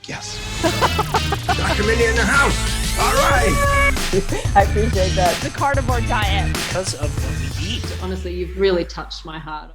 Yes. Dr. Mindy in the house. All right. I appreciate that. The carnivore diet. Because of what we eat. Honestly, you've really touched my heart.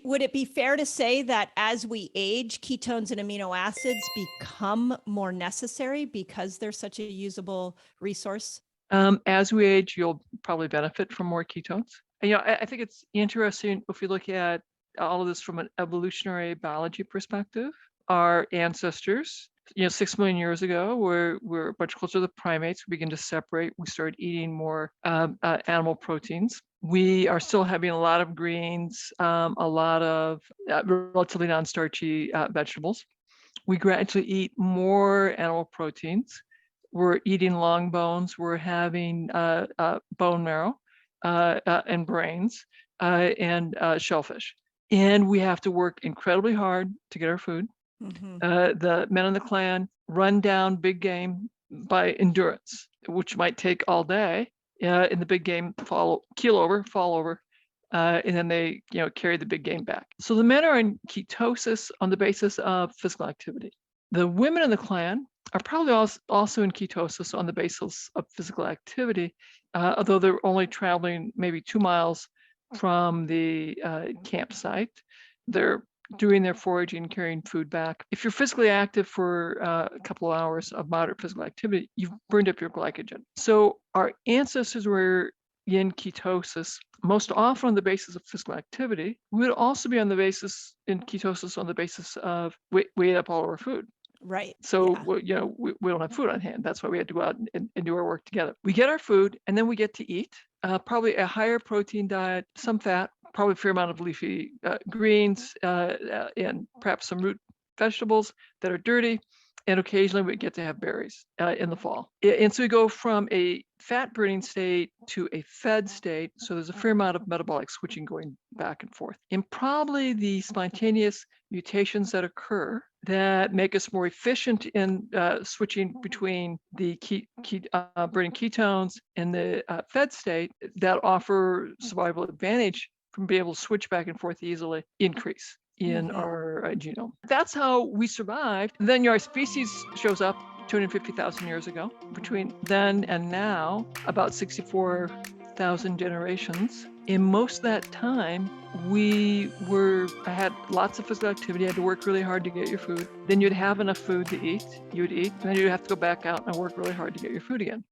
Would it be fair to say that as we age, ketones and amino acids become more necessary because they're such a usable resource? As we age, you'll probably benefit from more ketones. And, I think it's interesting if you look at all of this from an evolutionary biology perspective. Our ancestors, 6 million years ago, were much closer to the primates. We begin to separate. We started eating more animal proteins. We are still having a lot of greens, a lot of relatively non-starchy vegetables. We gradually eat more animal proteins. We're eating long bones. We're having bone marrow and brains and shellfish. And we have to work incredibly hard to get our food. Mm-hmm. The men in the clan run down big game by endurance, which might take all day. In the big game, fall over, and then they carry the big game back. So the men are in ketosis on the basis of physical activity. The women in the clan are probably also in ketosis on the basis of physical activity, although they're only traveling maybe 2 miles from the campsite. They're doing their foraging, carrying food back. If you're physically active for a couple of hours of moderate physical activity, you've burned up your glycogen. So our ancestors were in ketosis most often on the basis of physical activity. We would also be in ketosis on the basis of we ate up all of our food. Right. So, yeah. we don't have food on hand. That's why we had to go out and do our work together. We get our food and then we get to eat probably a higher protein diet, some fat, probably a fair amount of leafy greens and perhaps some root vegetables that are dirty. And occasionally we get to have berries in the fall. And so we go from a fat burning state to a fed state. So there's a fair amount of metabolic switching going back and forth. And probably the spontaneous mutations that occur that make us more efficient in switching between the burning ketones and the fed state that offer survival advantage from being able to switch back and forth easily increase in our genome. That's how we survived. Then our species shows up 250,000 years ago. Between then and now, about 64,000 generations. In most of that time, I had lots of physical activity. I had to work really hard to get your food. Then you'd have enough food to eat. You'd eat, and then you'd have to go back out and work really hard to get your food again.